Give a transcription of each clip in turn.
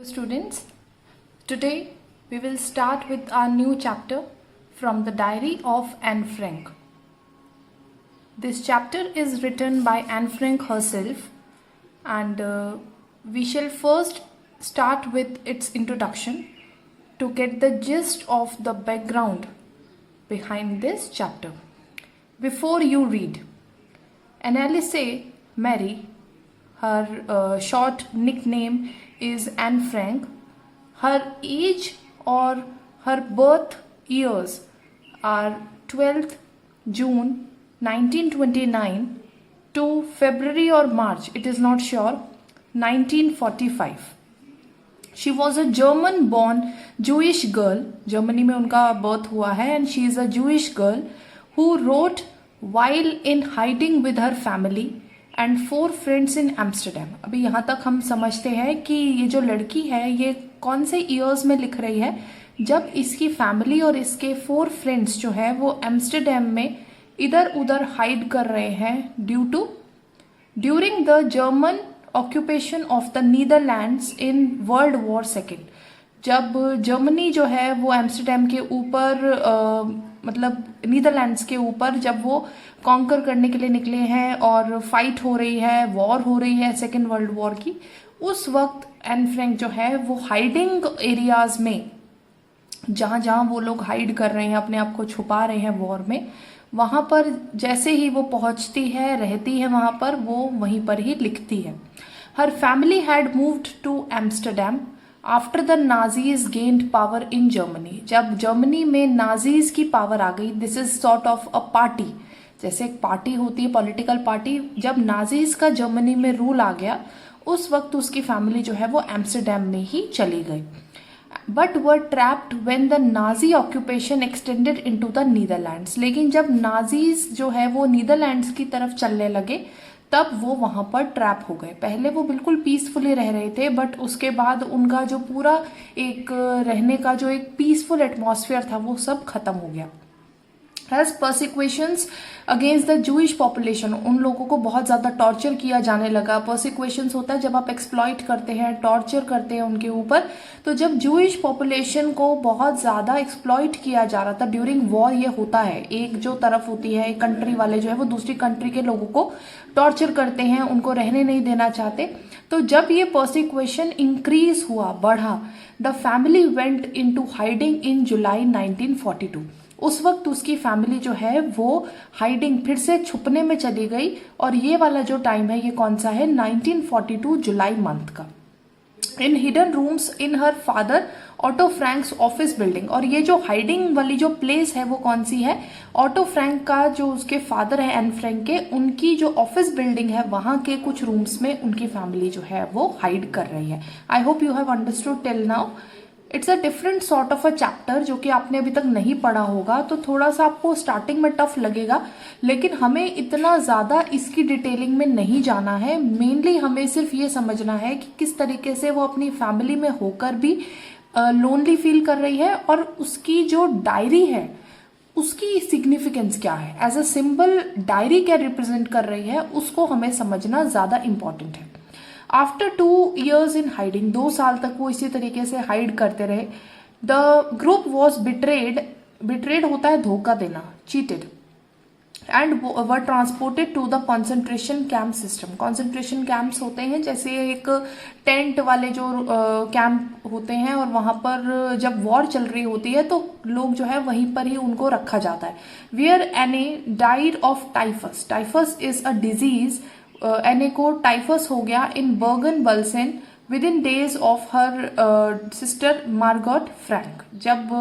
Students, today we will start with our new chapter from the diary of Anne Frank. This chapter is written by Anne Frank herself, and we shall first start with its introduction to get the gist of the background behind this chapter. Before you read, Anneliese Mary, her short nickname is Anne Frank. Her age or her birth years are 12th June 1929 to February or March, it is not sure, 1945. She was a German born Jewish girl, Germany में उनका birth हुआ है, and she is a Jewish girl who wrote while in hiding with her family and 4 friends in Amsterdam. अभी यहाँ तक हम समझते हैं कि ये जो लड़की है ये कौन से ईयर्स में लिख रही है, जब इसकी फैमिली और इसके 4 फ्रेंड्स जो है वो एम्स्टरडेम में इधर उधर हाइड कर रहे हैं during the German occupation of the Netherlands in world war second. जब जर्मनी जो है वो एम्स्टरडेम के ऊपर मतलब नीदरलैंड्स के ऊपर जब वो कॉन्कर करने के लिए निकले हैं और फाइट हो रही है, वॉर हो रही है सेकेंड वर्ल्ड वॉर की, उस वक्त एन फ्रैंक जो है वो हाइडिंग एरियाज में जहाँ जहाँ वो लोग हाइड कर रहे हैं, अपने आप को छुपा रहे हैं वॉर में, वहाँ पर जैसे ही वो पहुँचती है, रहती है वहाँ पर, वो वहीं पर ही लिखती है. Her family had moved to Amsterdam after the Nazis gained power in Germany. जब जर्मनी में नाजीज की पावर आ गई, this is sort of a party, जैसे एक पार्टी होती है पॉलिटिकल पार्टी, जब नाजीज का जर्मनी में रूल आ गया उस वक्त उसकी फैमिली जो है वो एम्स्टरडेम में ही चली गई. But were trapped when the Nazi occupation extended into the Netherlands. लेकिन जब नाजीज जो है वो नीदरलैंड्स की तरफ चलने लगे तब वो वहां पर ट्रैप हो गए. पहले वो बिल्कुल पीसफुली रह रहे थे, बट उसके बाद उनका जो पूरा एक रहने का जो एक पीसफुल एटमॉस्फेयर था वो सब खत्म हो गया. As persecutions against the Jewish population, उन लोगों को बहुत ज़्यादा टॉर्चर किया जाने लगा. persecutions होता है जब आप एक्सप्लॉइट करते हैं, टॉर्चर करते हैं उनके ऊपर. तो जब जूइश पॉपुलेशन को बहुत ज़्यादा एक्सप्लॉइट किया जा रहा था ड्यूरिंग वॉर, ये होता है एक जो तरफ होती है, एक कंट्री वाले जो है वो दूसरी कंट्री के लोगों को टॉर्चर करते हैं, उनको रहने नहीं देना चाहते. तो जब ये persecution इंक्रीज हुआ, बढ़ा, the family went into hiding in July 1942. उस वक्त उसकी फैमिली जो है वो हाइडिंग, फिर से छुपने में चली गई. और ये वाला जो टाइम है ये कौन सा है, 1942 जुलाई मंथ का. In hidden rooms in her father Otto Frank's office building. और ये जो हाइडिंग वाली जो प्लेस है वो कौन सी है, ऑटो फ्रैंक का जो उसके फादर है एन फ्रैंक के, उनकी जो ऑफिस बिल्डिंग है वहां के कुछ रूम्स में उनकी फैमिली जो है वो हाइड कर रही है. I hope you have understood till now. It's a different sort of a chapter जो कि आपने अभी तक नहीं पढ़ा होगा, तो थोड़ा सा आपको स्टार्टिंग में टफ लगेगा, लेकिन हमें इतना ज़्यादा इसकी डिटेलिंग में नहीं जाना है. मेनली हमें सिर्फ ये समझना है कि किस तरीके से वो अपनी फैमिली में होकर भी लोनली फील कर रही है, और उसकी जो डायरी है उसकी सिग्निफिकेंस क्या है, एज अ सिंबल डायरी क्या रिप्रेजेंट कर रही है, उसको हमें समझना ज़्यादा इंपॉर्टेंट है. आफ्टर 2 years इन हाइडिंग, 2 साल तक वो इसी तरीके से हाइड करते रहे. द ग्रुप वॉज बिट्रेड होता है धोखा देना, cheated, and were transported to the concentration camp system. Concentration camps होते हैं जैसे एक टेंट वाले जो कैंप होते हैं, और वहां पर जब वॉर चल रही होती है तो लोग जो है वहीं पर ही उनको रखा जाता है. Where Anne died of typhus. Typhus is a disease. Anne को टाइफस हो गया in Bergen Belsen with in days of her sister Margot Frank. जब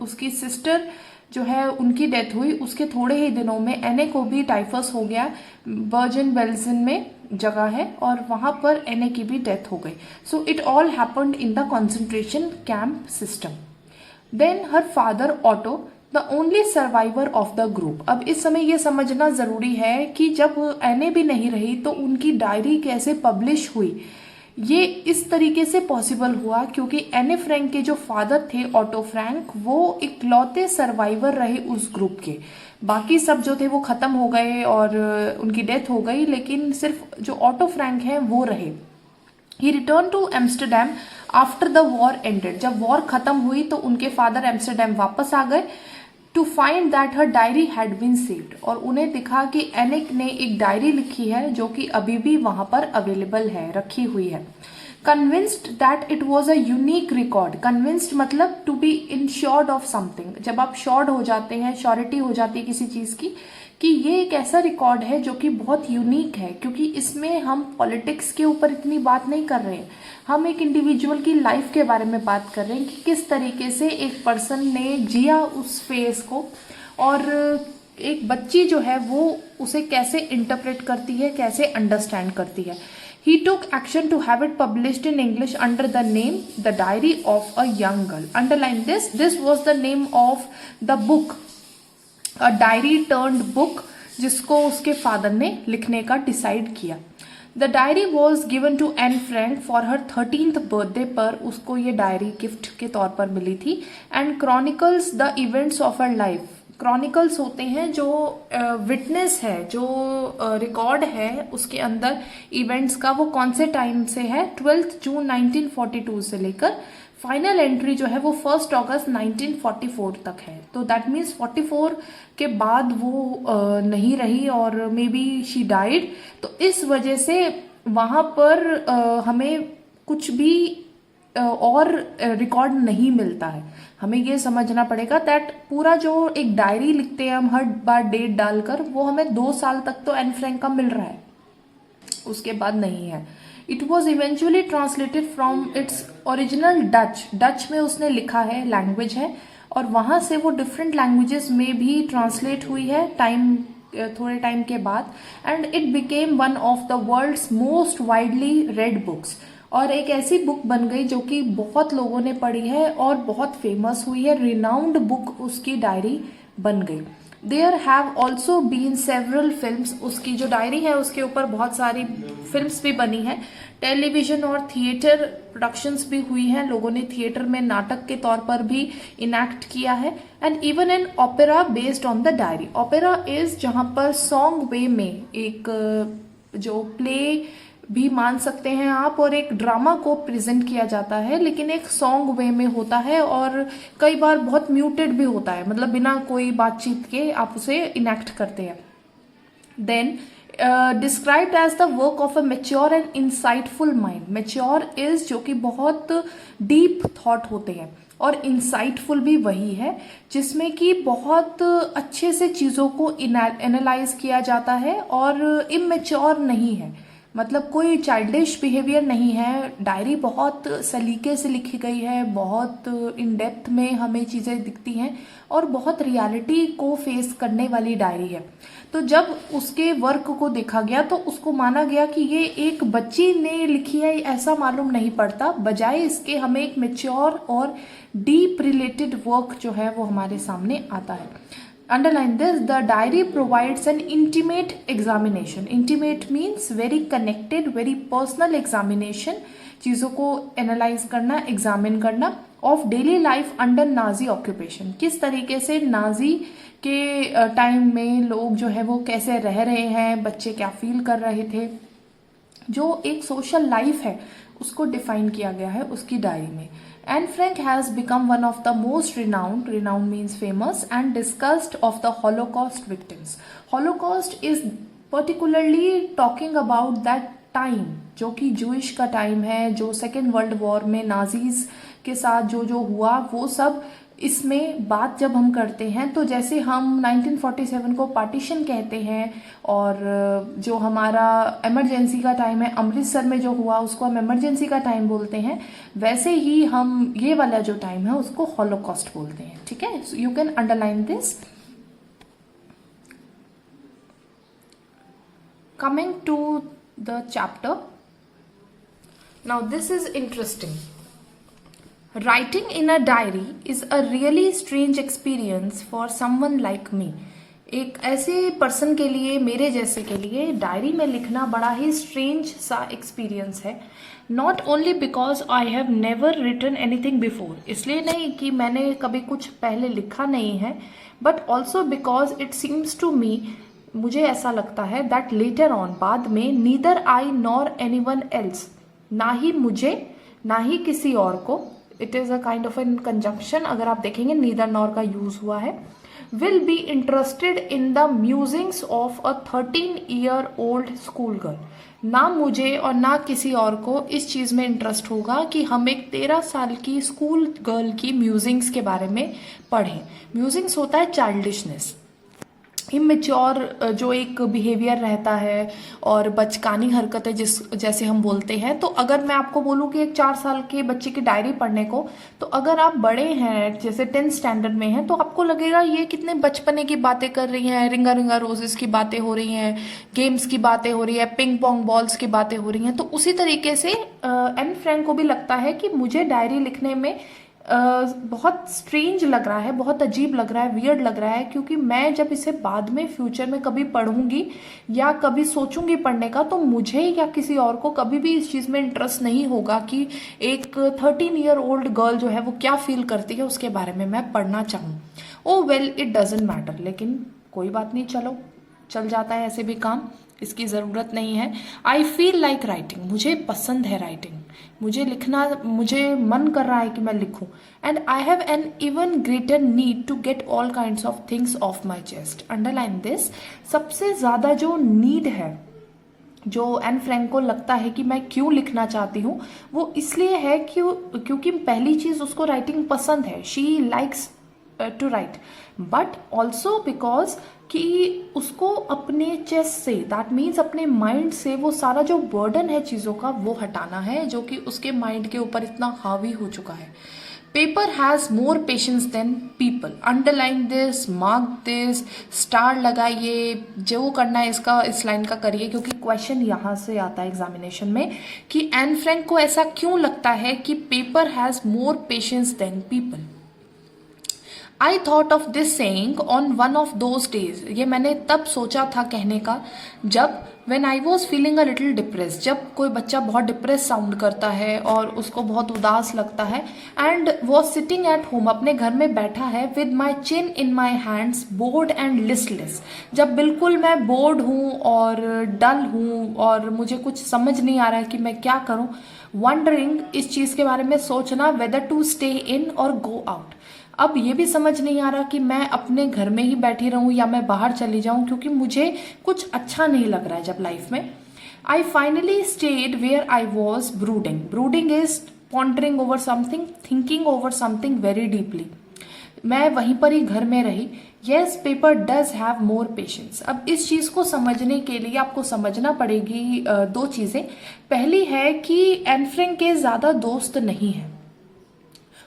उसकी सिस्टर जो है उनकी डेथ हुई उसके थोड़े ही दिनों में एने को भी टाइफस हो गया. बर्गन बेल्सन में जगह है और वहां पर एने की भी डेथ हो गई. So it all happened in the concentration camp system. Then her father Otto, the only survivor of the group. अब इस समय ये समझना जरूरी है कि जब एने भी नहीं रही तो उनकी डायरी कैसे पब्लिश हुई. ये इस तरीके से पॉसिबल हुआ क्योंकि एने फ्रैंक के जो फादर थे ऑटो फ्रैंक, वो इकलौते सर्वाइवर रहे उस ग्रुप के. बाकी सब जो थे वो खत्म हो गए और उनकी डेथ हो गई, लेकिन सिर्फ जो ऑटो फ्रैंक हैं वो रहे. He returned to Amsterdam after the war ended. जब वॉर खत्म हुई तो उनके फादर एम्स्टरडेम वापस आ गए to find that her diary had been saved, और उन्हें दिखा कि एनिक ने एक डायरी लिखी है जो कि अभी भी वहां पर अवेलेबल है, रखी हुई है। Convinced that it was a unique record. Convinced मतलब to be ensured of something. जब आप श्योर्ड हो जाते हैं, श्योरिटी हो जाती है किसी चीज की कि ये एक ऐसा रिकॉर्ड है जो कि बहुत यूनिक है, क्योंकि इसमें हम पॉलिटिक्स के ऊपर इतनी बात नहीं कर रहे हैं, हम एक इंडिविजुअल की लाइफ के बारे में बात कर रहे हैं कि किस तरीके से एक पर्सन ने जिया उस फेज को, और एक बच्ची जो है वो उसे कैसे इंटरप्रेट करती है, कैसे अंडरस्टैंड करती है। He took action to have it published in English under the name The Diary of a Young Girl. Underline this. This was the name of the book, a diary turned book, जिसको उसके father ने लिखने का decide किया। The diary was given to Anne Frank for her 13th birthday पर उसको ये diary gift के तौर पर मिली थी। And chronicles the events of her life. Chronicles होते हैं जो विटनेस है, जो रिकॉर्ड है उसके अंदर इवेंट्स का, वो कौन से टाइम से है, 12 जून 1942 से लेकर फाइनल एंट्री जो है वो 1 अगस्त 1944 तक है। तो दैट मीन्स 44 के बाद वो नहीं रही और मे बी शी डाइड। तो इस वजह से वहाँ पर हमें कुछ भी और रिकॉर्ड नहीं मिलता है। हमें ये समझना पड़ेगा दैट पूरा जो एक डायरी लिखते हैं हम हर बार डेट डालकर, वो हमें 2 साल तक तो एन फ्रैंक का मिल रहा है, उसके बाद नहीं है। It was eventually translated from its original Dutch. Dutch में उसने लिखा है, लैंग्वेज है, और वहां से वो डिफरेंट लैंग्वेजेस में भी ट्रांसलेट हुई है थोड़े टाइम के बाद। And it became one of the world's most widely read books. और एक ऐसी बुक बन गई जो कि बहुत लोगों ने पढ़ी है और बहुत फेमस हुई है, रिनाउंड बुक उसकी डायरी बन गई। There have also been several films. उसकी जो डायरी है उसके ऊपर बहुत सारी फिल्म्स भी बनी है, टेलीविजन और थिएटर प्रोडक्शंस भी हुई हैं, लोगों ने थिएटर में नाटक के तौर पर भी इनैक्ट किया है। And even an opera based on the diary. Opera is जहां पर सॉन्ग वे में एक जो प्ले भी मान सकते हैं आप, और एक ड्रामा को प्रेजेंट किया जाता है, लेकिन एक सॉन्ग वे में होता है और कई बार बहुत म्यूटेड भी होता है, मतलब बिना कोई बातचीत के आप उसे इनैक्ट करते हैं। Then described as the work of a mature and insightful mind. Mature is जो कि बहुत डीप थॉट होते हैं, और इंसाइटफुल भी वही है जिसमें कि बहुत अच्छे से चीज़ों को एनालाइज किया जाता है, और इमेच्योर नहीं है, मतलब कोई चाइल्डिश बिहेवियर नहीं है। डायरी बहुत सलीके से लिखी गई है, बहुत इन डेप्थ में हमें चीज़ें दिखती हैं, और बहुत रियलिटी को फेस करने वाली डायरी है। तो जब उसके वर्क को देखा गया तो उसको माना गया कि ये एक बच्ची ने लिखी है, ऐसा मालूम नहीं पड़ता, बजाय इसके हमें एक मेच्योर और डीप रिलेटेड वर्क जो है वो हमारे सामने आता है। Underline this, the diary provides an intimate examination. Intimate means very connected, very personal examination. चीज़ों को एनालाइज करना, एग्जामिन करना, of daily life under Nazi occupation. किस तरीके से नाजी के टाइम में लोग जो है वो कैसे रह रहे हैं, बच्चे क्या फील कर रहे थे, जो एक सोशल लाइफ है उसको डिफाइन किया गया है उसकी डायरी में। Anne Frank has become one of the most renowned means famous, and discussed of the Holocaust victims. Holocaust is particularly talking about that time, जो कि जूइश का टाइम है, जो सेकेंड वर्ल्ड वॉर में नाजीज के साथ जो हुआ वो सब इसमें बात जब हम करते हैं, तो जैसे हम 1947 को पार्टीशन कहते हैं, और जो हमारा इमरजेंसी का टाइम है अमृतसर में जो हुआ उसको हम इमरजेंसी का टाइम बोलते हैं, वैसे ही हम ये वाला जो टाइम है उसको हॉलोकॉस्ट बोलते हैं। ठीक है, you can underline this. Coming to the chapter now, this is interesting. Writing in a diary is a really strange experience for someone like me. एक ऐसे पर्सन के लिए, मेरे जैसे के लिए डायरी में लिखना बड़ा ही स्ट्रेंज सा एक्सपीरियंस है। Not only because I have never written anything before, इसलिए नहीं कि मैंने कभी कुछ पहले लिखा नहीं है, but also because it seems to me, मुझे ऐसा लगता है दैट लेटर ऑन, बाद में, neither I nor anyone else, ना ही मुझे ना ही किसी और को, it is a kind of an conjunction, अगर आप देखेंगे नीदर नॉर का यूज हुआ है, will be interested in the musings of a 13-year old school girl. ना मुझे और ना किसी और को इस चीज में इंटरेस्ट होगा कि हम एक 13 साल की स्कूल गर्ल की म्यूजिंग्स के बारे में पढ़ें। म्यूजिंग्स होता है चाइल्डिशनेस, इमेच्योर जो एक बिहेवियर रहता है और बचकानी हरकतें जिस जैसे हम बोलते हैं। तो अगर मैं आपको बोलूँ कि एक 4 साल के बच्चे की डायरी पढ़ने को, तो अगर आप बड़े हैं जैसे 10th स्टैंडर्ड में हैं तो आपको लगेगा ये कितने बचपने की बातें कर रही हैं, रिंगा रिंगा रोजेस की बातें हो रही हैं, गेम्स की बातें हो रही है, पिंग पोंग बॉल्स की बातें हो रही हैं। तो उसी तरीके से एन फ्रैंक को भी लगता है कि मुझे डायरी लिखने में बहुत स्ट्रेंज लग रहा है, बहुत अजीब लग रहा है, वियर्ड लग रहा है, क्योंकि मैं जब इसे बाद में फ्यूचर में कभी पढ़ूंगी या कभी सोचूंगी पढ़ने का, तो मुझे या किसी और को कभी भी इस चीज़ में इंटरेस्ट नहीं होगा कि एक 13-year-old गर्ल जो है वो क्या फील करती है उसके बारे में मैं पढ़ना चाहूँ। ओ वेल, इट डजेंट मैटर, लेकिन कोई बात नहीं, चलो चल जाता है ऐसे भी काम, इसकी ज़रूरत नहीं है। आई फील लाइक राइटिंग, मुझे पसंद है राइटिंग, मुझे लिखना, मुझे मन कर रहा है कि मैं लिखूं। And I have an even greater need to get all kinds of things off my chest. Underline this, सबसे ज़्यादा जो नीड है, जो एन फ्रैंक को लगता है कि मैं क्यों लिखना चाहती हूँ, वो इसलिए है क्योंकि पहली चीज़ उसको राइटिंग पसंद है, she likes to write, but also because कि उसको अपने चेस्ट से, दैट मीन्स अपने माइंड से, वो सारा जो बर्डन है चीज़ों का वो हटाना है जो कि उसके माइंड के ऊपर इतना हावी हो चुका है। Paper has more patience than people, underline this, mark this, star लगाइए, जो करना है इसका इस लाइन का करिए, क्योंकि क्वेश्चन यहाँ से आता है एग्जामिनेशन में कि एन फ्रैंक को ऐसा क्यों लगता है कि paper has more patience than people. I thought of this saying on one of those days, ये मैंने तब सोचा था कहने का जब when I was feeling a little depress, जब कोई बच्चा बहुत डिप्रेस साउंड करता है और उसको बहुत उदास लगता है, and was sitting at home, अपने घर में बैठा है, with my chin in my hands, board and listless, जब बिल्कुल मैं बोर्ड हूँ और डल हूँ और मुझे कुछ समझ नहीं आ रहा है कि मैं क्या करूँ, वंडरिंग, इस चीज़ के बारे में सोचना, वेदर टू स्टे इन और गो आउट। अब ये भी समझ नहीं आ रहा कि मैं अपने घर में ही बैठी रहूं या मैं बाहर चली जाऊं, क्योंकि मुझे कुछ अच्छा नहीं लग रहा है जब लाइफ में। I finally stayed where I was brooding, brooding is pondering over something, thinking over something very deeply, मैं वहीं पर ही घर में रही। Yes, paper does have more patience. अब इस चीज़ को समझने के लिए आपको समझना पड़ेगी दो चीज़ें। पहली है कि एन फ्रैंक के ज़्यादा दोस्त नहीं हैं,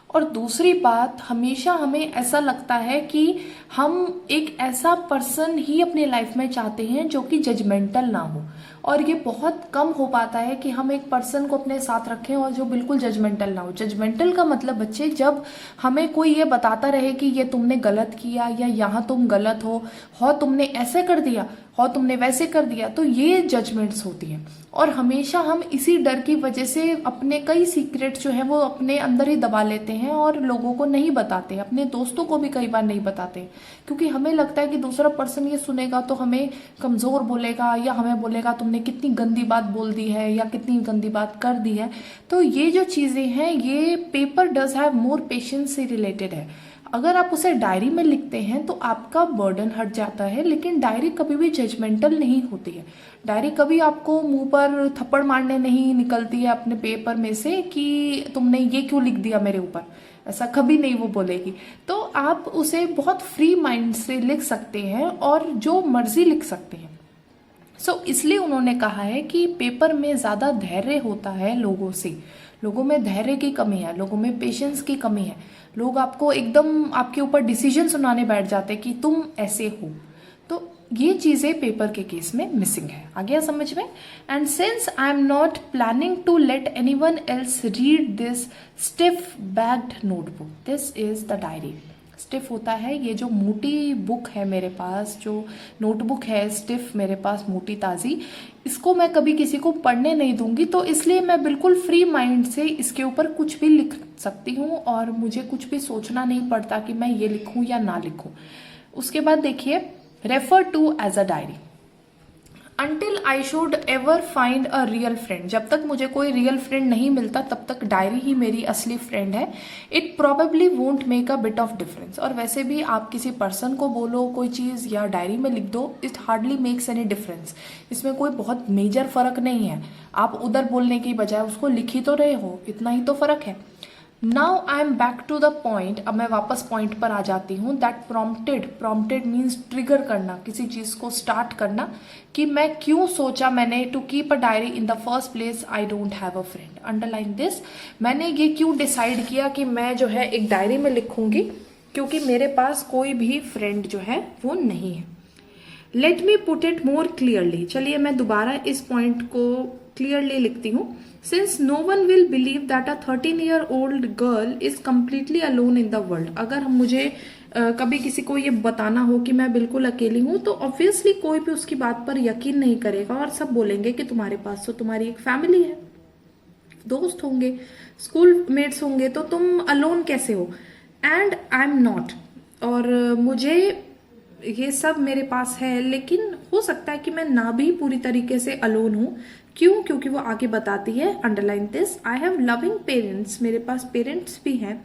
और दूसरी बात, हमेशा हमें ऐसा लगता है कि हम एक ऐसा पर्सन ही अपनी लाइफ में चाहते हैं जो कि जजमेंटल ना हो, और ये बहुत कम हो पाता है कि हम एक पर्सन को अपने साथ रखें और जो बिल्कुल जजमेंटल ना हो। जजमेंटल का मतलब बच्चे, जब हमें कोई ये बताता रहे कि ये तुमने गलत किया या यहाँ तुम गलत हो तुमने ऐसे कर दिया, हो तुमने वैसे कर दिया, तो ये जजमेंट्स होती हैं। और हमेशा हम इसी डर की वजह से अपने कई सीक्रेट्स जो हैं वो अपने अंदर ही दबा लेते हैं और लोगों को नहीं बताते, अपने दोस्तों को भी कई बार नहीं बताते, क्योंकि हमें लगता है कि दूसरा पर्सन ये सुनेगा तो हमें कमज़ोर बोलेगा या हमें बोलेगा तुमने कितनी गंदी बात बोल दी है या कितनी गंदी बात कर दी है। तो ये जो चीज़ें हैं, ये paper does have more patience से रिलेटेड है। अगर आप उसे डायरी में लिखते हैं तो आपका बर्डन हट जाता है, लेकिन डायरी कभी भी जजमेंटल नहीं होती है। डायरी कभी आपको मुंह पर थप्पड़ मारने नहीं निकलती है अपने पेपर में से कि तुमने ये क्यों लिख दिया मेरे ऊपर, ऐसा कभी नहीं वो बोलेगी। तो आप उसे बहुत फ्री माइंड से लिख सकते हैं और जो मर्जी लिख सकते हैं। इसलिए उन्होंने कहा है कि पेपर में ज़्यादा धैर्य होता है लोगों से, लोगों में धैर्य की कमी है, लोगों में पेशेंस की कमी है। लोग आपको एकदम आपके ऊपर डिसीजन सुनाने बैठ जाते हैं कि तुम ऐसे हो। तो ये चीज़ें पेपर के केस में मिसिंग है। आ गया समझ में? And since I am not planning to let anyone else read this stiff backed notebook, this is the diary. Stiff होता है ये जो मोटी बुक है मेरे पास, जो नोटबुक है स्टिफ मेरे पास मोटी ताज़ी, इसको मैं कभी किसी को पढ़ने नहीं दूंगी। तो इसलिए मैं बिल्कुल फ्री माइंड से इसके ऊपर कुछ भी लिख सकती हूँ और मुझे कुछ भी सोचना नहीं पड़ता कि मैं ये लिखूँ या ना लिखूँ। उसके बाद देखिए, refer to as a diary. Until I should ever find a real friend, जब तक मुझे कोई रियल फ्रेंड नहीं मिलता तब तक डायरी ही मेरी असली फ्रेंड है. It probably won't make a bit of difference. और वैसे भी आप किसी पर्सन को बोलो कोई चीज़ या डायरी में लिख दो, it hardly makes any difference. इसमें कोई बहुत मेजर फर्क नहीं है. आप उधर बोलने की बजाय उसको लिख ही तो रहे हो, इतना ही तो फर्क है. Now I am back to the point. अब मैं वापस पॉइंट पर आ जाती हूँ. दैट प्रॉम्प्टेड मीन्स ट्रिगर करना, किसी चीज़ को स्टार्ट करना, कि मैं क्यों सोचा मैंने to keep a diary in the first place. I don't have a friend. Underline this. मैंने ये क्यों डिसाइड किया कि मैं जो है एक डायरी में लिखूंगी, क्योंकि मेरे पास कोई भी फ्रेंड जो है वो नहीं है. Let me put it more clearly. चलिए मैं दोबारा इस पॉइंट को क्लियरली लिखती हूँ. Since no one will believe that a 13-year-old girl is completely alone in the world. अगर मुझे कभी किसी को ये बताना हो कि मैं बिल्कुल अकेली हूँ, तो ऑब्वियसली कोई भी उसकी बात पर यकीन नहीं करेगा और सब बोलेंगे कि तुम्हारे पास तो तुम्हारी एक फैमिली है, दोस्त होंगे, स्कूल मेट्स होंगे, तो तुम अलोन कैसे हो. And I am not. और मुझे ये सब मेरे पास है, लेकिन हो सकता है कि मैं ना भी पूरी तरीके से अलोन हूँ. क्यों? क्योंकि वो आगे बताती है. Underline this. I have loving parents. मेरे पास पेरेंट्स भी हैं.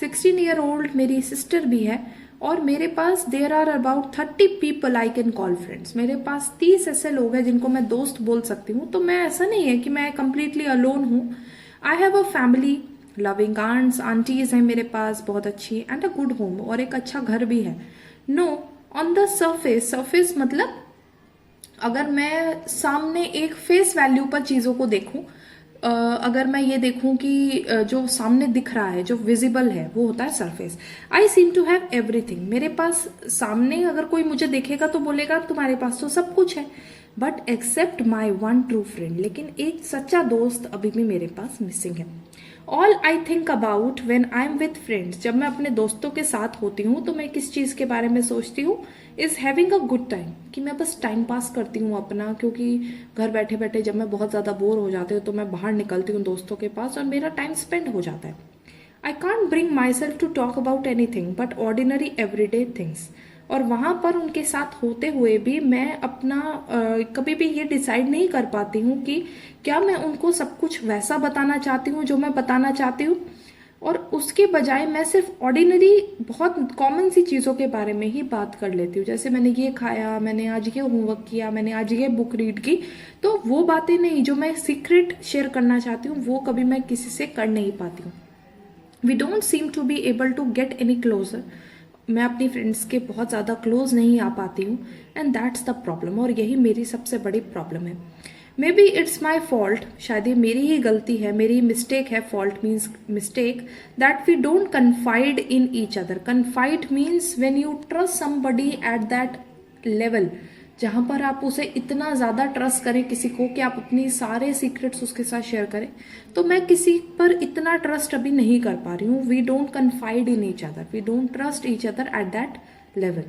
16-year-old मेरी सिस्टर भी है. और मेरे पास there are about 30 people I can call friends. मेरे पास 30 ऐसे लोग हैं जिनको मैं दोस्त बोल सकती हूँ. तो मैं, ऐसा नहीं है कि मैं कंप्लीटली अलोन हूँ. I have a family, loving aunts, aunties हैं मेरे पास बहुत अच्छी, एंड अ गुड होम, और एक अच्छा घर भी है. नो, ऑन द सरफेस मतलब अगर मैं सामने एक फेस वैल्यू पर चीज़ों को देखूं, अगर मैं ये देखूं कि जो सामने दिख रहा है, जो विजिबल है, वो होता है surface. I seem to have everything. मेरे पास सामने अगर कोई मुझे देखेगा तो बोलेगा तुम्हारे पास तो सब कुछ है. But except my one true friend. लेकिन एक सच्चा दोस्त अभी भी मेरे पास मिसिंग है. All I think about when I am with friends. जब मैं अपने दोस्तों के साथ होती हूँ तो मैं किस चीज़ के बारे में सोचती हूँ? Is having a good time. कि मैं बस टाइम पास करती हूँ अपना, क्योंकि घर बैठे बैठे जब मैं बहुत ज़्यादा बोर हो जाती हूँ तो मैं बाहर निकलती हूँ दोस्तों के पास और मेरा टाइम स्पेंड हो जाता है. I can't bring myself to talk about anything but ordinary everyday things. और वहाँ पर उनके साथ होते हुए भी मैं अपना कभी भी ये डिसाइड नहीं कर पाती हूँ कि क्या मैं उनको सब कुछ वैसा बताना चाहती हूँ जो मैं बताना चाहती हूँ, और उसके बजाय मैं सिर्फ ऑर्डिनरी बहुत कॉमन सी चीज़ों के बारे में ही बात कर लेती हूँ. जैसे मैंने ये खाया, मैंने आज ये होमवर्क किया, मैंने आज ये बुक रीड की. तो वो बातें नहीं जो मैं सीक्रेट शेयर करना चाहती हूँ, वो कभी मैं किसी से कर नहीं पाती हूँ. We don't seem to be able to get any closer. मैं अपनी फ्रेंड्स के बहुत ज़्यादा क्लोज नहीं आ पाती हूँ, एंड दैट्स द प्रॉब्लम. और यही मेरी सबसे बड़ी प्रॉब्लम है. Maybe it's my fault. शायद ये मेरी ही गलती है, मेरी मिस्टेक है. Fault means mistake. That we don't confide in each other. Confide means when you trust somebody at that level, जहाँ पर आप उसे इतना ज़्यादा ट्रस्ट करें किसी को कि आप अपनी सारे सीक्रेट्स उसके साथ शेयर करें. तो मैं किसी पर इतना ट्रस्ट अभी नहीं कर पा रही हूँ. We don't confide in each other, we don't trust each other at that level.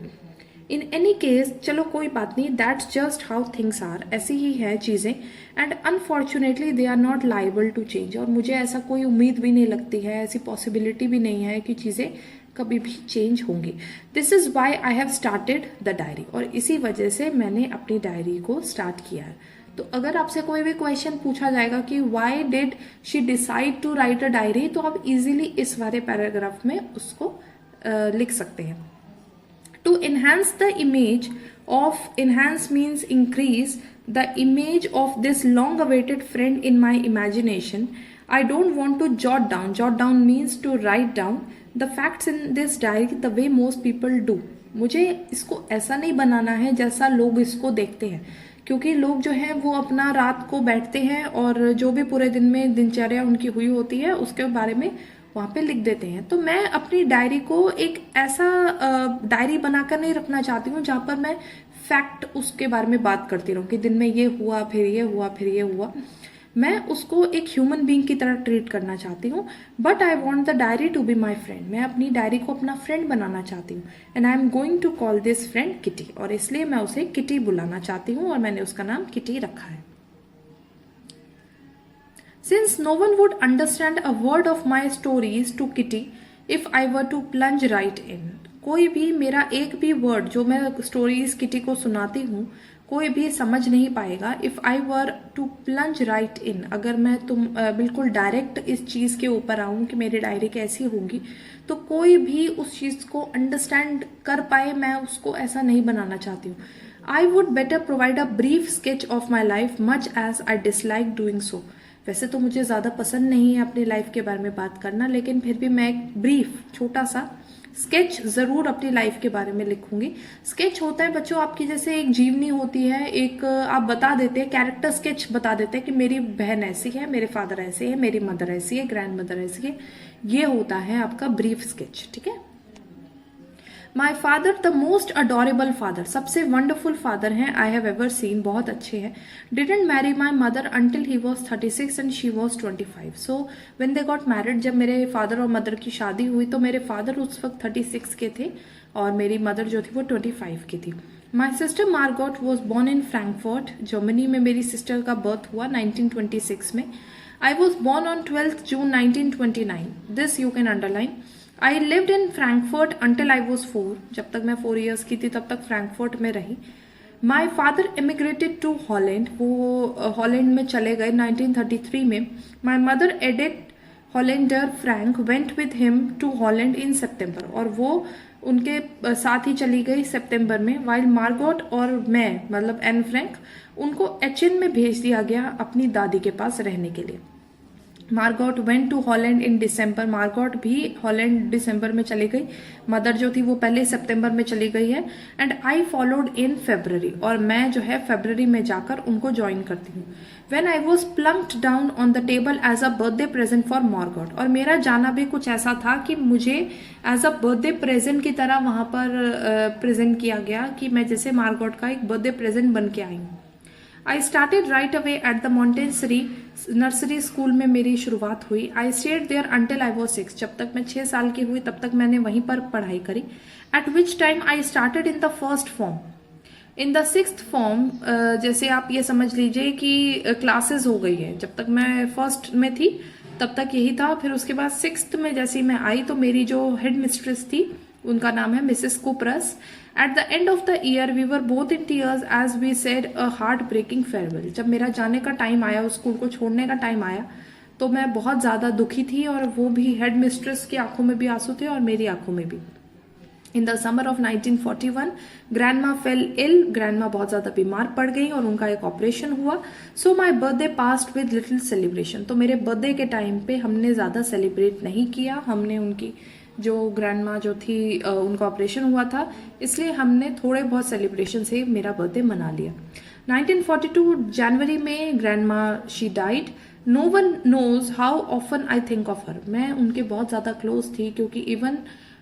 In any case, चलो कोई बात नहीं. That's just how things are. ऐसी ही है चीज़ें, and unfortunately they are not liable to change. और मुझे ऐसा कोई उम्मीद भी नहीं लगती है, ऐसी पॉसिबिलिटी भी नहीं है कि चीज़ें कभी भी चेंज होंगी. This is why I have started the diary. और इसी वजह से मैंने अपनी डायरी को स्टार्ट किया है. तो अगर आपसे कोई भी क्वेश्चन पूछा जाएगा कि why did she decide to write a diary, तो आप इजीली इस वाले पैराग्राफ में उसको लिख सकते हैं. To enhance the image of, enhance means increase the image of this long awaited friend in my imagination. I don't want to jot down. Jot down means to write down the facts in this diary the way most people do. मुझे इसको ऐसा नहीं बनाना है जैसा लोग इसको देखते हैं, क्योंकि लोग जो हैं वो अपना रात को बैठते हैं और जो भी पूरे दिन में दिनचर्या उनकी हुई होती है उसके बारे में वहाँ पे लिख देते हैं. तो मैं अपनी डायरी को एक ऐसा डायरी बनाकर नहीं रखना चाहती हूँ जहाँ पर मैं फैक्ट उसके बारे में बात करती रहूँ कि दिन में ये हुआ, फिर ये हुआ, फिर ये हुआ. मैं उसको एक ह्यूमन बीइंग की तरह ट्रीट करना चाहती हूँ. But I want the diary to be my friend. मैं अपनी डायरी को अपना फ्रेंड बनाना चाहती हूँ. And I am going to call this friend Kitty. और इसलिए मैं उसे किटी बुलाना चाहती हूँ और मैंने उसका नाम किटी रखा है. Since no one would understand a word of my stories to Kitty if I were to plunge right in. कोई भी मेरा एक भी वर्ड जो मैं स्टोरीज किटी को सुनाती हूँ, कोई भी समझ नहीं पाएगा। If I were to plunge right in, अगर मैं बिल्कुल डायरेक्ट इस चीज़ के ऊपर आऊँ कि मेरी डायरी कैसी होगी, तो कोई भी उस चीज़ को अंडरस्टैंड कर पाए, मैं उसको ऐसा नहीं बनाना चाहती हूँ। I would better provide a brief sketch of my life much as I dislike doing so. वैसे तो मुझे ज़्यादा पसंद नहीं है अपनी लाइफ के बारे में बात करना, लेकिन फिर भी मैं एक ब्रीफ छोटा सा स्केच जरूर अपनी लाइफ के बारे में लिखूंगी। स्केच होता है बच्चों आपकी जैसे एक जीवनी होती है, एक आप बता देते हैं, कैरेक्टर स्केच बता देते हैं कि मेरी बहन ऐसी है, मेरे फादर ऐसे है, मेरी मदर ऐसी है, ग्रैंड मदर ऐसी है। ये होता है आपका ब्रीफ स्केच, ठीक है। My father the most adorable father, सबसे वंडरफुल फादर हैं आई हैव एवर सीन, बहुत अच्छे हैं। Didn't marry my mother until he was 36 and she was 25। So when they got married, जब मेरे फादर और मदर की शादी हुई तो मेरे फादर उस वक्त 36 के थे और मेरी मदर जो थी वो 25 की थी। My sister Margot was born in Frankfurt, Germany में मेरी सिस्टर का बर्थ हुआ 1926 में। I was born on 12 June 1929, this you can underline. I lived in Frankfurt until I was 4, जब तक मैं 4 ईयर्स की थी तब तक फ्रैंकफर्ट में रही। My father emigrated to Holland, वो हॉलैंड में चले गए 1933 में। My mother Edith Hollander Frank went with him to Holland in September, और वो उनके साथ ही चली गई सितंबर में। वाइल मार्गोट और मैं मतलब एन फ्रैंक, उनको एचएन में भेज दिया गया अपनी दादी के पास रहने के लिए। Margot went to Holland in December, Margot भी हॉलैंड दिसंबर में चली गई। मदर जो थी वो पहले सितंबर में चली गई है। And I followed in February, और मैं जो है फरवरी में जाकर उनको ज्वाइन करती हूँ। When I was plunked down on the table as a birthday present for Margot, और मेरा जाना भी कुछ ऐसा था कि मुझे एज अ बर्थडे प्रेजेंट की तरह वहां पर प्रेजेंट किया गया कि मैं जैसे मार्गोट का एक बर्थडे प्रेजेंट बन के आई हूँ। I started right away at the Montessori nursery school में मेरी शुरुआत हुई। I stayed there until I was 6, जब तक मैं 6 साल की हुई तब तक मैंने वहीं पर पढ़ाई करी। Eight which time I started in the first form. In the 6th form, जैसे आप ये समझ लीजिए कि क्लासेस हो गई है। जब तक मैं फर्स्ट में थी तब तक यही था, फिर उसके बाद 6th में जैसे मैं आई तो मेरी जो हेड मिस्ट्रेस थी उनका नाम है Mrs Kuipers. At the end of the year we were both in tears as we said a heartbreaking farewell. जब मेरा जाने का टाइम आया, उस स्कूल को छोड़ने का टाइम आया, तो मैं बहुत ज्यादा दुखी थी, और वो भी हेड मिस्ट्रेस की आंखों में भी आंसू थे और मेरी आंखों में भी। In the summer of 1941 grandma fell ill, grandma बहुत ज्यादा बीमार पड़ गई और उनका एक ऑपरेशन हुआ। So my birthday passed with little celebration, तो मेरे बर्थडे के टाइम पे हमने ज्यादा सेलिब्रेट नहीं किया। हमने उनकी जो ग्रैंडमा जो थी उनका ऑपरेशन हुआ था, इसलिए हमने थोड़े बहुत सेलिब्रेशन से मेरा बर्थडे मना लिया। 1942 जनवरी में grandma she died. No one knows how often I think of her, मैं उनके बहुत ज्यादा क्लोज थी, क्योंकि इवन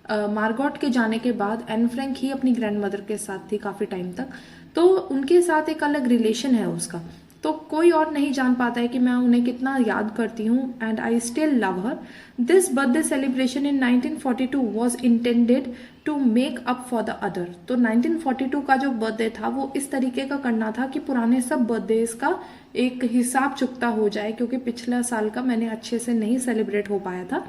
मार्गोट के जाने के बाद एन फ्रैंक ही अपनी ग्रैंड मदर के साथ थी काफी टाइम तक, तो उनके साथ एक अलग रिलेशन है उसका, तो कोई और नहीं जान पाता है कि मैं उन्हें कितना याद करती हूँ। And I still love her. This birthday celebration in 1942 was intended to make up for the other. तो 1942 का जो बर्थडे था वो इस तरीके का करना था कि पुराने सब बर्थडेज का एक हिसाब चुकता हो जाए, क्योंकि पिछला साल का मैंने अच्छे से नहीं सेलिब्रेट हो पाया था।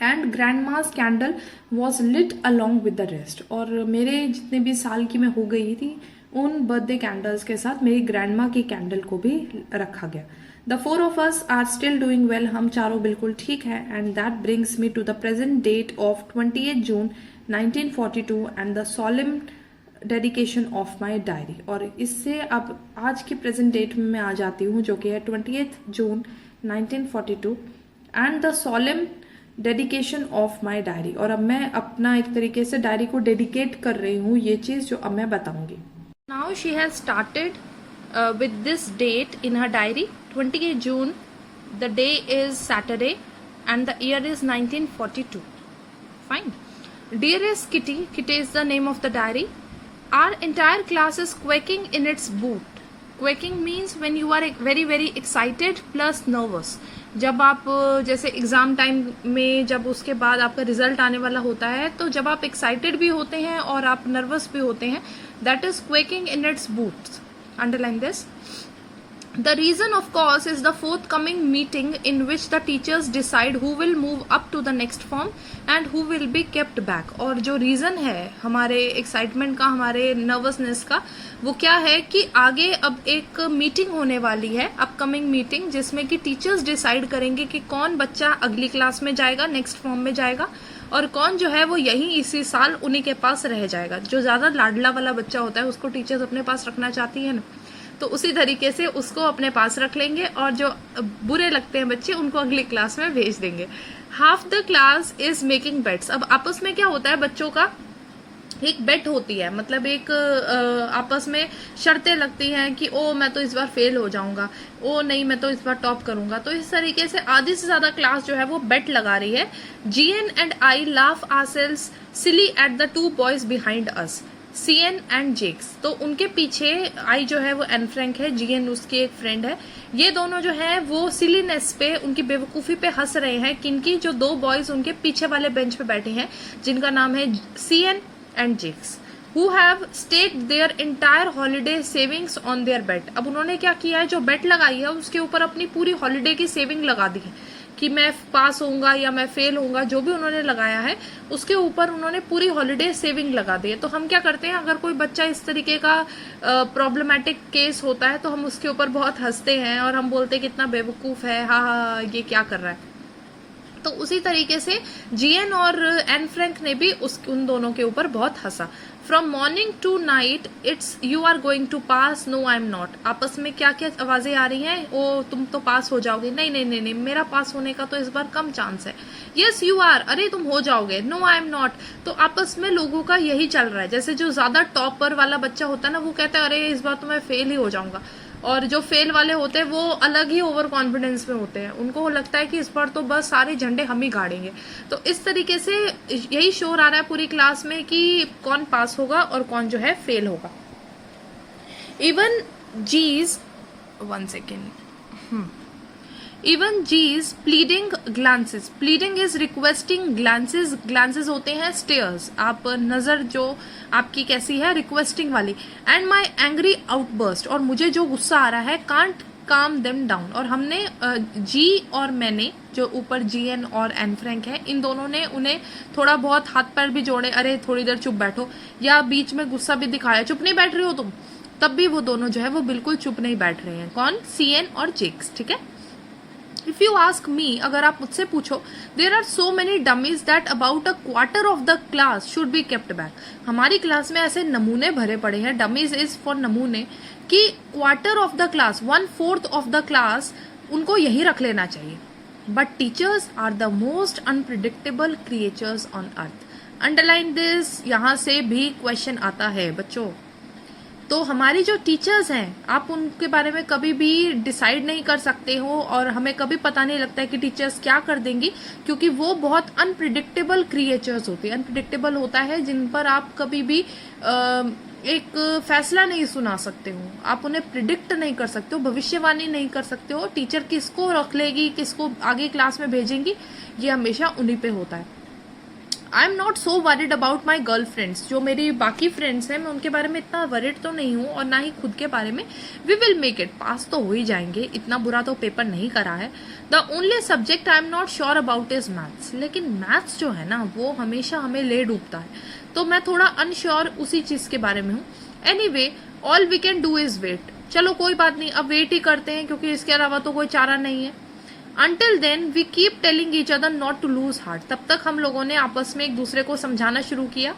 And grandma's candle was lit along with the rest, और मेरे जितने भी साल की मैं हो गई थी उन बर्थडे कैंडल्स के साथ मेरी ग्रैंडमा की कैंडल को भी रखा गया। The 4 of us are still doing well, हम चारों बिल्कुल ठीक है। And that brings me to the present date of 28 June 1942 and the solemn dedication of my diary. और इससे अब आज की प्रेजेंट डेट में मैं आ जाती हूँ, जो कि है 28 June 1942 and the solemn dedication of my diary. और अब मैं अपना एक तरीके से डायरी को डेडिकेट कर रही हूँ, ये चीज जो अब मैं बताऊंगी। Now she has started with this date in her diary, 28 June. The day is Saturday and the year is 1942. Fine. Dearest Kitty, Kitty is the name of the diary. Our entire class is quaking in its boot. Quaking means when you are very very excited plus nervous. जब आप जैसे exam time में जब उसके बाद आपका result आने वाला होता है, तो जब आप एक्साइटेड भी होते हैं और आप नर्वस भी होते हैं, that is quaking in its boots. Underline this. The reason, of course, is the forthcoming meeting in which the teachers decide who will move up to the next form and who will be kept back. और जो reason है हमारे excitement का, हमारे nervousness का, वो क्या है कि आगे अब एक मीटिंग होने वाली है, अपकमिंग मीटिंग, जिसमें कि टीचर्स डिसाइड करेंगे कि कौन बच्चा अगली क्लास में जाएगा, नेक्स्ट फॉर्म में जाएगा, और कौन जो है वो यहीं इसी साल उन्हीं के पास रह जाएगा. जो ज़्यादा लाडला वाला बच्चा होता है उसको टीचर्स अपने पास रखना चाहती है ना, तो उसी तरीके से उसको अपने पास रख लेंगे, और जो बुरे लगते हैं बच्चे उनको अगली क्लास में भेज देंगे. Half the class is making bets. अब आपस में क्या होता है, बच्चों का एक बेट होती है, मतलब एक आपस में शर्तें लगती हैं कि ओ मैं तो इस बार फेल हो जाऊंगा, ओ नहीं मैं तो इस बार टॉप करूंगा. तो इस तरीके से आधी से ज्यादा क्लास जो है वो बेट लगा रही है. GN and I laugh ourselves silly at the two boys behind us, CN and Jacques. तो उनके पीछे आई जो है वो एन फ्रैंक है, जीएन उसकी एक फ्रेंड है. ये दोनों जो है वो सिलीनेस पे, उनकी बेवकूफी पे हंस रहे हैं. किनकी? जो दो बॉयज उनके पीछे वाले बेंच पे बैठे हैं, जिनका नाम है CN and Jacques, who have staked their entire holiday savings on their bet. अब उन्होंने क्या किया है, जो बेट लगाई है उसके ऊपर अपनी पूरी हॉलीडे की सेविंग लगा दी है कि मैं पास होऊंगा या मैं फेल होऊंगा. जो भी उन्होंने लगाया है उसके ऊपर उन्होंने पूरी हॉलीडे सेविंग लगा दी है. तो हम क्या करते हैं, अगर कोई बच्चा इस तरीके का प्रॉब्लमेटिक केस होता है तो हम उसके ऊपर बहुत हंसते हैं और हम बोलते हैं कितना बेवकूफ है, हाँ हाँ ये क्या कर रहा है. तो उसी तरीके से जीएन और एन फ्रैंक ने भी उन दोनों के ऊपर बहुत हंसा. From morning to night it's you are going to pass, no I am not. आपस में क्या क्या आवाजें आ रही हैं, ओ तुम तो पास हो जाओगे, नहीं नहीं नहीं नहीं मेरा पास होने का तो इस बार कम चांस है. यस यू आर, अरे तुम हो जाओगे, नो आई एम नॉट. तो आपस में लोगों का यही चल रहा है. जैसे जो ज्यादा टॉपर वाला बच्चा होता है ना, वो कहता है अरे इस बार तो मैं फेल ही हो जाऊंगा, और जो फेल वाले होते हैं वो अलग ही ओवर कॉन्फिडेंस में होते हैं. उनको लगता है कि इस बार तो बस सारे झंडे हम ही गाड़ेंगे. तो इस तरीके से यही शोर आ रहा है पूरी क्लास में कि कौन पास होगा और कौन जो है फेल होगा. Even G's, one second, even G's pleading glances. Pleading is requesting, glances, glances होते हैं स्टेयर्स, आप नजर जो आपकी कैसी है, रिक्वेस्टिंग वाली. एंड माई एंग्री आउटबर्स्ट, और मुझे जो गुस्सा आ रहा है, कांट काम देम डाउन. और हमने जी और मैंने, जो ऊपर जीएन और एन फ्रैंक है, इन दोनों ने उन्हें थोड़ा बहुत हाथ पैर भी जोड़े, अरे थोड़ी देर चुप बैठो, या बीच में गुस्सा भी दिखाया, चुप नहीं बैठ रही हो तुम. तब भी वो दोनों जो है वो बिल्कुल चुप नहीं बैठ रहे हैं. कौन? सीएन और जेक्स. ठीक है. इफ यू आस्क मी, अगर आप मुझसे पूछो, there are so many dummies that about a quarter of the class should be kept back. हमारी क्लास में ऐसे नमूने भरे पड़े हैं, डमीज इज फॉर नमूने, कि quarter of the class, 1/4 of the class उनको यही रख लेना चाहिए. But teachers are the most unpredictable creatures on earth. Underline this. यहां से भी क्वेश्चन आता है बच्चों. तो हमारी जो टीचर्स हैं, आप उनके बारे में कभी भी डिसाइड नहीं कर सकते हो, और हमें कभी पता नहीं लगता है कि टीचर्स क्या कर देंगी, क्योंकि वो बहुत अनप्रिडिक्टेबल क्रिएचर्स होती है. अनप्रिडिक्टेबल होता है जिन पर आप कभी भी एक फैसला नहीं सुना सकते हो, आप उन्हें प्रिडिक्ट नहीं कर सकते हो, भविष्यवाणी नहीं कर सकते हो. टीचर किसको रख लेगी, किसको आगे क्लास में भेजेंगी, ये हमेशा उन्हीं पे होता है. आई am not so worried about my girl friends. जो मेरी बाकी फ्रेंड्स हैं, मैं उनके बारे में इतना वरिड तो नहीं हूँ, और ना ही खुद के बारे में. वी विल मेक इट, पास तो हो ही जाएंगे, इतना बुरा तो पेपर नहीं करा है. The only subject I am not sure about is maths. लेकिन मैथ्स जो है ना, वो हमेशा हमें ले डूबता है, तो मैं थोड़ा अनश्योर उसी चीज के बारे में हूँ. Anyway, all we can do is wait. चलो कोई बात नहीं, अब वेट ही करते हैं, क्योंकि इसके अलावा तो कोई चारा नहीं है. Until then, we keep telling each other not to lose heart. तब तक हम लोगों ने आपस में एक दूसरे को समझाना शुरू किया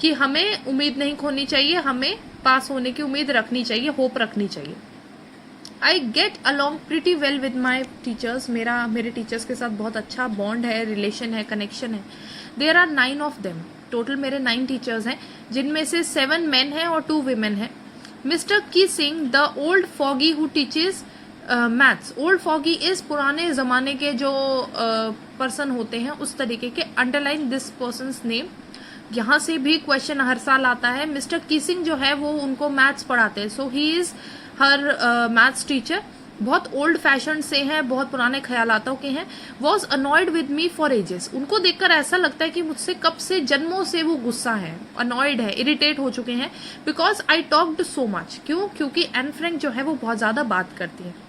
कि हमें उम्मीद नहीं खोनी चाहिए, हमें पास होने की उम्मीद रखनी चाहिए, होप रखनी चाहिए. I get along pretty well with my teachers. मेरे टीचर्स के साथ बहुत अच्छा बॉन्ड है, रिलेशन है, कनेक्शन है. There are 9 of them. Total मेरे 9 टीचर्स हैं, जिनमें से 7 मेन हैं और 2 वीमेन हैं. मिस्टर की Singh, the old foggy who teaches maths. Old foggy is पुराने जमाने के जो पर्सन होते हैं, उस तरीके के. Underline this persons name. यहाँ से भी क्वेश्चन हर साल आता है. मिस्टर कीसिंग जो है वो उनको मैथ्स पढ़ाते हैं, so he is her maths teacher. बहुत ओल्ड फैशन से हैं, बहुत पुराने ख्यालातों के हैं, was annoyed with me for ages. उनको देखकर ऐसा लगता है कि मुझसे कब से, जन्मों से वो गुस्सा है, अनॉयड है, इरिटेट हो चुके हैं, because I talked so much. क्यों? क्योंकि एन फ्रैंक जो है वो बहुत ज्यादा बात करती है।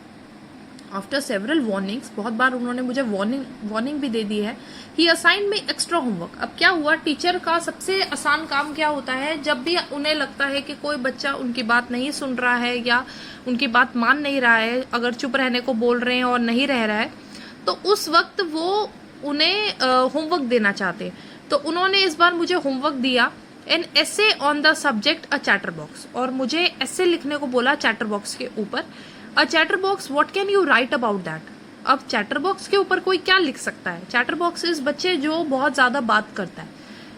आफ्टर सेवरल वार्निंग्स, बहुत बार उन्होंने मुझे वार्निंग भी दे दी है, ही असाइन में एक्स्ट्रा होमवर्क। अब क्या हुआ, टीचर का सबसे आसान काम क्या होता है, जब भी उन्हें लगता है कि कोई बच्चा उनकी बात नहीं सुन रहा है या उनकी बात मान नहीं रहा है, अगर चुप रहने को बोल रहे हैं और नहीं रह रहा है, तो उस वक्त वो उन्हें होमवर्क देना चाहते। तो उन्होंने इस बार मुझे होमवर्क दिया, an essay on the subject a chatter box, और मुझे एसे लिखने को बोला चैटर बॉक्स के ऊपर। A chatterbox, what can you write about that. अब चैटर बॉक्स के ऊपर कोई क्या लिख सकता है? चैटर बॉक्स इस बच्चे जो बहुत ज्यादा बात करता है,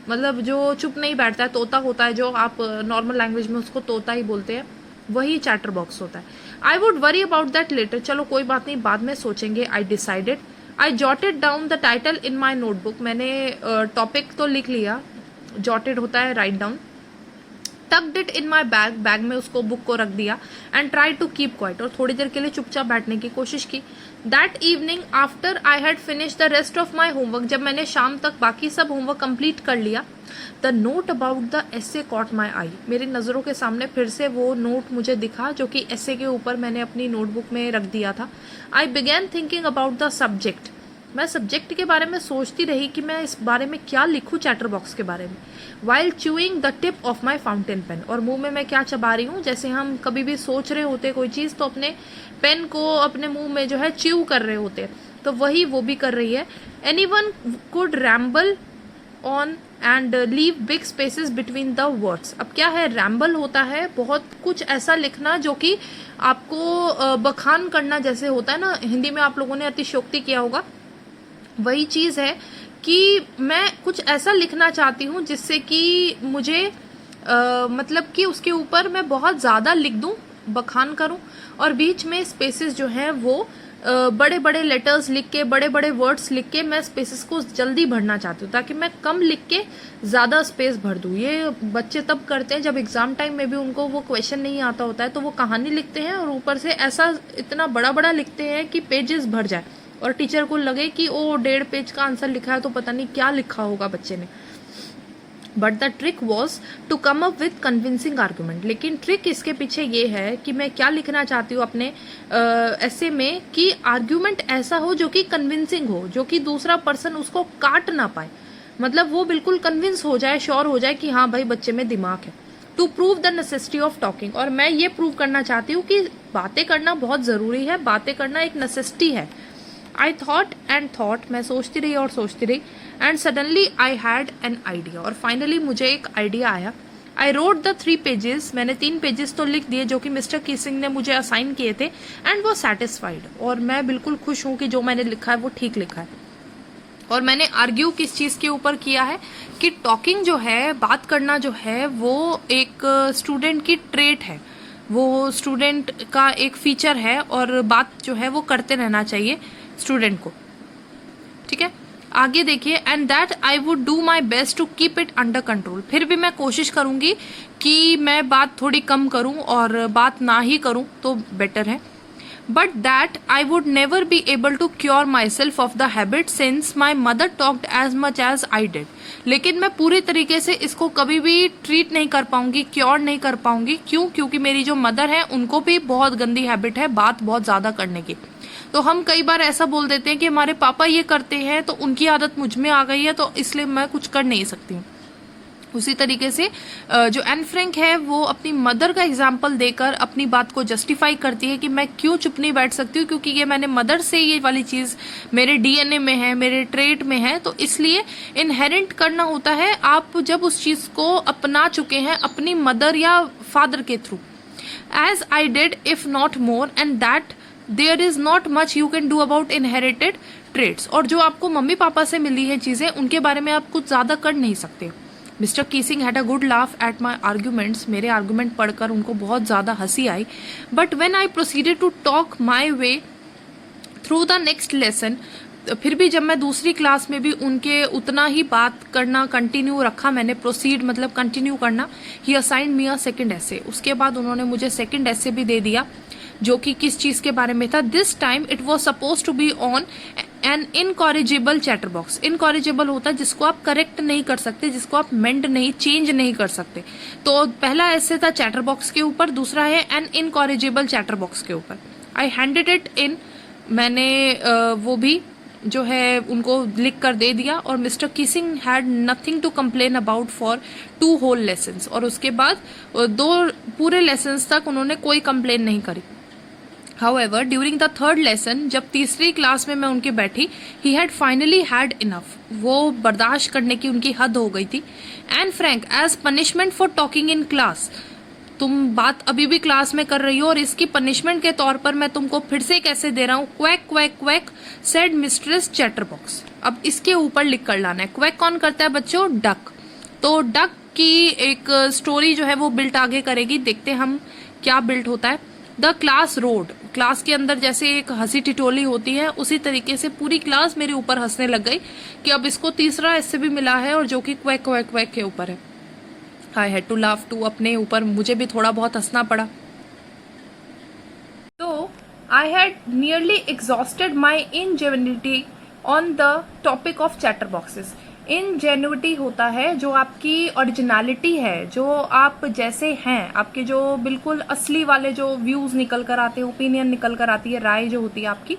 मतलब जो चुप नहीं बैठता है, तोता होता है, जो आप नॉर्मल लैंग्वेज में उसको तोता ही बोलते हैं, वही चैटर बॉक्स होता है। I would worry about that letter, चलो कोई बात नहीं, बाद में सोचेंगे। I decided, I jotted down the title in my notebook, मैंने टॉपिक तो लिख लिया, जॉटेड होता है write down. Tucked it in my bag, bag में उसको, बुक को रख दिया, and try to keep quiet, और थोड़ी देर के लिए चुपचाप बैठने की कोशिश की। That evening after I had finish the rest of my homework, जब मैंने शाम तक बाकी सब होमवर्क कंप्लीट कर लिया, the note about the essay caught my eye, मेरी नजरों के सामने फिर से वो नोट मुझे दिखा जो कि एसे के ऊपर मैंने अपनी नोटबुक में रख दिया था। आई began thinking about the subject, मैं सब्जेक्ट के बारे में सोचती रही कि मैं इस बारे में क्या लिखूं, चैटर बॉक्स के बारे में। While chewing the tip of my fountain pen, और मुंह में मैं क्या चबा रही हूँ, जैसे हम कभी भी सोच रहे होते कोई चीज तो अपने पेन को अपने मुंह में जो है च्यू कर रहे होते, तो वही वो भी कर रही है। Anyone could ramble on and leave big spaces between the words. अब क्या है, रैम्बल होता है बहुत कुछ ऐसा लिखना जो कि आपको बखान करना जैसे होता है ना, हिंदी में आप लोगों ने अतिशयोक्ति किया होगा, वही चीज है कि मैं कुछ ऐसा लिखना चाहती हूँ जिससे कि मुझे मतलब कि उसके ऊपर मैं बहुत ज्यादा लिख दूं, बखान करूं, और बीच में स्पेसेस जो हैं वो बड़े बड़े लेटर्स लिख के, बड़े बड़े वर्ड्स लिख के मैं स्पेसेस को जल्दी भरना चाहती हूँ, ताकि मैं कम लिख के ज्यादा स्पेस भर दूं। ये बच्चे तब करते हैं जब एग्जाम टाइम में भी उनको वो क्वेश्चन नहीं आता होता है, तो वो कहानी लिखते हैं और ऊपर से ऐसा इतना बड़ा बड़ा लिखते हैं कि पेजेस भर जाए, और टीचर को लगे कि ओ 1.5 पेज का आंसर लिखा है, तो पता नहीं क्या लिखा होगा बच्चे ने। But the trick was to come up with convincing argument, लेकिन ट्रिक इसके पीछे ये है कि मैं क्या लिखना चाहती हूँ अपने ऐसे में, कि आर्ग्यूमेंट ऐसा हो जो कि कन्विंसिंग हो, जो कि दूसरा पर्सन उसको काट ना पाए, मतलब वो बिल्कुल कन्विंस हो जाए, श्योर हो जाए कि हाँ भाई बच्चे में दिमाग है। To prove the necessity of talking, और मैं ये प्रूव करना चाहती हूँ कि बातें करना बहुत जरूरी है, बातें करना एक नेसेसिटी है। आई थॉट एंड थॉट, मैं सोचती रही और सोचती रही, and suddenly I had an idea, और फाइनली मुझे एक आइडिया आया। आई रोट द 3 पेजेस, मैंने 3 पेजेस तो लिख दिए जो कि मिस्टर कीसिंग ने मुझे असाइन किए थे, एंड वो सेटिस्फाइड, और मैं बिल्कुल खुश हूं कि जो मैंने लिखा है वो ठीक लिखा है। और मैंने आर्ग्यू किस चीज के ऊपर किया है कि टॉकिंग जो है, बात करना जो है, वो एक स्टूडेंट की ट्रेट है, वो स्टूडेंट का एक फीचर है, और बात जो है वो करते रहना चाहिए स्टूडेंट को, ठीक है। आगे देखिए, and that I would do my best to keep it under control, फिर भी मैं कोशिश करूंगी कि मैं बात थोड़ी कम करूं और बात ना ही करूं तो बेटर है। But that I would never be able to cure myself of the habit since my mother talked as much as I did, लेकिन मैं पूरी तरीके से इसको कभी भी ट्रीट नहीं कर पाऊंगी, क्योर नहीं कर पाऊंगी। क्यों? क्योंकि मेरी जो मदर है उनको भी बहुत गंदी हैबिट है बात बहुत ज्यादा करने की। तो हम कई बार ऐसा बोल देते हैं कि हमारे पापा ये करते हैं तो उनकी आदत मुझ में आ गई है, तो इसलिए मैं कुछ कर नहीं सकती हूँ। उसी तरीके से जो एन फ्रैंक है वो अपनी मदर का एग्जाम्पल देकर अपनी बात को जस्टिफाई करती है कि मैं क्यों चुप नहीं बैठ सकती हूँ, क्योंकि ये मैंने मदर से ये वाली चीज मेरे डीएनए में है, मेरे ट्रेट में है, तो इसलिए इनहेरेंट करना होता है। आप जब उस चीज को अपना चुके हैं अपनी मदर या फादर के through, as I did if not more, and that there is not much you can do about inherited traits, और जो आपको मम्मी पापा से मिली है चीजें उनके बारे में आप कुछ ज्यादा कर नहीं सकते। Mr Keesing had a good laugh at my arguments, मेरे आर्ग्यूमेंट पढ़कर उनको बहुत ज्यादा हंसी आई। But when I proceeded to talk my way through the next lesson, फिर भी जब मैं दूसरी क्लास में भी उनके उतना ही बात करना कंटिन्यू रखा मैंने, प्रोसीड मतलब कंटिन्यू करना, ही असाइंड मी अ सेकंड ऐसे, उसके बाद उन्होंने मुझे सेकंड ऐसे भी दे दिया। जो कि किस चीज के बारे में था. This time it was supposed to be on an incorrigible chatterbox. Incorrigible होता है जिसको आप करेक्ट नहीं कर सकते, जिसको आप मेंड नहीं, चेंज नहीं कर सकते. तो पहला ऐसे था चैटर बॉक्स के ऊपर, दूसरा है एन इनकॉरिजिबल चैटर बॉक्स के ऊपर. आई हैंडेड इट इन, मैंने वो भी जो है उनको लिख कर दे दिया. और Mister Keesing had nothing to complain about for 2 whole lessons. और उसके बाद 2 पूरे लेसन्स तक उन्होंने कोई कंप्लेन नहीं करी. However, during the 3rd lesson, जब तीसरी क्लास में मैं उनके बैठी, he had finally had enough. वो बर्दाश्त करने की उनकी हद हो गई थी. And Frank, as punishment for talking in class, तुम बात अभी भी क्लास में कर रही हो और इसकी पनिशमेंट के तौर पर मैं तुमको फिर से कैसे दे रहा हूँ. Quack quack quack said mistress chatterbox. अब इसके ऊपर लिख कर लाना है. क्वैक कौन करता है बच्चों? डक. तो डक की एक स्टोरी जो है वो बिल्ट आगे करेगी. देखते हम क्या बिल्ट होता है. The class road. क्लास के अंदर जैसे एक हंसी टिटोली होती है, उसी तरीके से पूरी क्लास मेरे ऊपर हंसने लग गई कि अब इसको तीसरा इससे भी मिला है और जो कि क्वैक क्वैक क्वैक के ऊपर है. I had to laugh too. अपने ऊपर मुझे भी थोड़ा बहुत हंसना पड़ा. तो I had nearly exhausted my ingenuity on the topic of chatter बॉक्सेस. इनजेन्युइटी होता है जो आपकी ओरिजिनलिटी है, जो आप जैसे हैं, आपके जो बिल्कुल असली वाले जो व्यूज निकल कर आते हैं, ओपिनियन निकल कर आती है, राय जो होती है आपकी.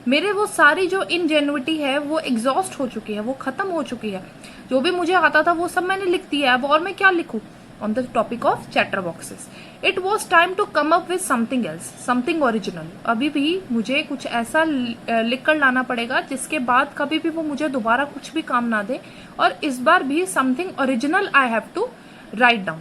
मेरे वो सारी जो इनजेन्युइटी है वो एग्जॉस्ट हो चुकी है, वो खत्म हो चुकी है. जो भी मुझे आता था वो सब मैंने लिख दिया है. अब और मैं क्या लिखूं on the topic of chatter boxes. It was time to come up with something else, something original. अभी भी मुझे कुछ ऐसा लिख कर लाना पड़ेगा जिसके बाद कभी भी वो मुझे दोबारा कुछ भी काम ना दे. और इस बार भी something original I have to write down.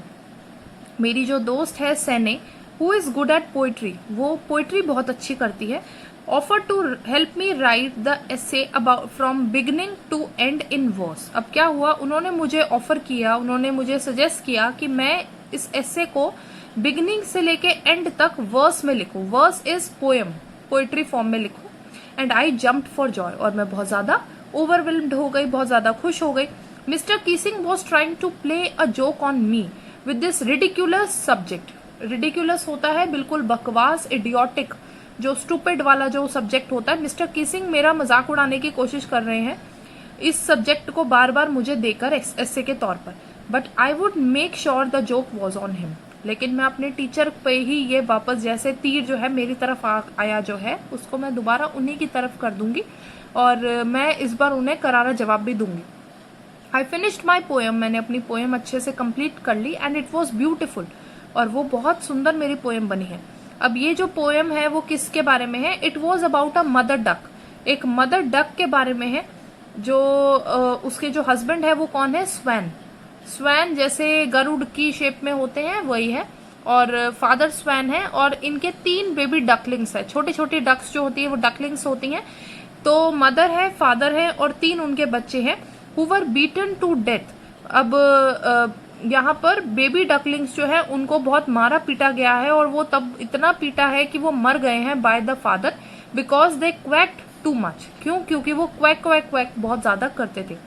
मेरी जो दोस्त है Sanne, who is good at poetry, वो पोइट्री बहुत अच्छी करती है, offer to help me write the essay about from beginning to end in verse. अब क्या हुआ, उन्होंने मुझे ऑफर किया, उन्होंने मुझे सजेस्ट किया कि मैं इस एसे को बिगिनिंग से लेके एंड तक वर्स में लिखूं. Verse is poem, poetry form में लिखूं. And I jumped for joy. और मैं बहुत ज्यादा ओवरवेल्म्ड हो गई, बहुत ज्यादा खुश हो गई. Mr Keesing was trying to play a joke on me with this ridiculous subject. Ridiculous होता है बिल्कुल बकवास, इडियोटिक, जो स्टूपिड वाला जो सब्जेक्ट होता है. मिस्टर कीसिंग मेरा मजाक उड़ाने की कोशिश कर रहे हैं इस सब्जेक्ट को बार बार मुझे देकर एसे के तौर पर. But I would make sure the joke was on him. लेकिन मैं अपने टीचर पे ही ये वापस, जैसे तीर जो है मेरी तरफ आया जो है, उसको मैं दोबारा उन्हीं की तरफ कर दूंगी और मैं इस बार उन्हें करारा जवाब भी दूंगी. I finished my poem. मैंने अपनी पोएम अच्छे से कंप्लीट कर ली एंड इट वॉज ब्यूटिफुल. और वो बहुत सुंदर मेरी पोएम बनी है. अब ये जो पोएम है वो किसके बारे में है? It was about a mother duck. एक मदर डक के बारे में है. जो उसके जो हस्बैंड है वो कौन है? स्वैन. स्वैन जैसे गरुड़ की शेप में होते हैं वही है. और फादर स्वैन है और इनके 3 बेबी डकलिंग्स है. छोटी छोटी डक्स जो होती है वो डकलिंग्स होती हैं. तो मदर है, फादर है और 3 उनके बच्चे हैं. Who were beaten to death. अब यहाँ पर बेबी डकलिंग्स जो है उनको बहुत मारा पीटा गया है और वो तब इतना पीटा है कि वो मर गए हैं by the father because they quacked too much. क्यों? क्योंकि वो क्वैक क्वैक क्वैक बहुत ज्यादा करते थे.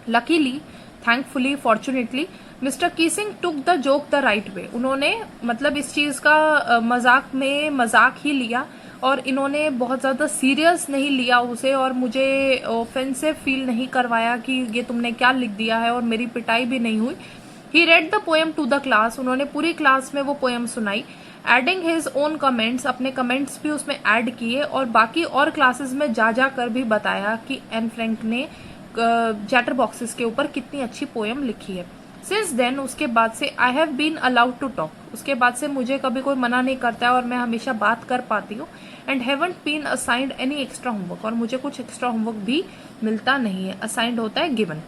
Luckily, thankfully, fortunately Mr Keesing took the joke the right way. उन्होंने मतलब इस चीज का मजाक में मजाक ही लिया और इन्होंने बहुत ज्यादा सीरियस नहीं लिया उसे और मुझे ऑफेंसिव फील नहीं करवाया कि ये तुमने क्या लिख दिया है, और मेरी पिटाई भी नहीं हुई. He read the poem to the class. उन्होंने पूरी क्लास में वो पोएम सुनाई. एडिंग हिज ओन कमेंट्स, अपने कमेंट्स भी उसमें ऐड किए और बाकी और क्लासेस में जा कर भी बताया कि एन फ्रैंक ने चैटर बॉक्सेस के ऊपर कितनी अच्छी पोएम लिखी है. सिंस देन, उसके बाद से I have been allowed to talk. उसके बाद से मुझे कभी कोई मना नहीं करता है और मैं हमेशा बात कर पाती हूँ. And haven't been assigned any extra homework. और मुझे कुछ एक्स्ट्रा होमवर्क भी मिलता नहीं है, असाइंड होता है गिवन.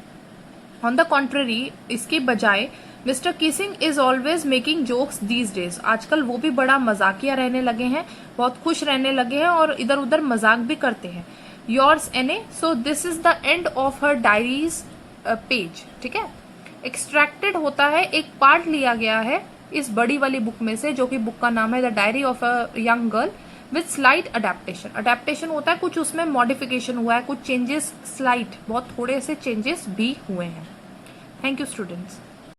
ऑन द कॉन्ट्ररी, इसके बजाय Mr Keesing is always making jokes these days. आजकल वो भी बड़ा मजाकिया रहने लगे हैं, बहुत खुश रहने लगे हैं और इधर उधर मजाक भी करते हैं. योर्स एने. So this is the end of her diaries page. ठीक है, एक्सट्रैक्टेड होता है, एक पार्ट लिया गया है इस बड़ी वाली बुक में से, जो कि बुक का नाम है the diary of a young girl with slight adaptation. Adaptation होता है कुछ उसमें मॉडिफिकेशन हुआ है, कुछ चेंजेस, स्लाइट, बहुत थोड़े से चेंजेस भी हुए हैं. Thank you students.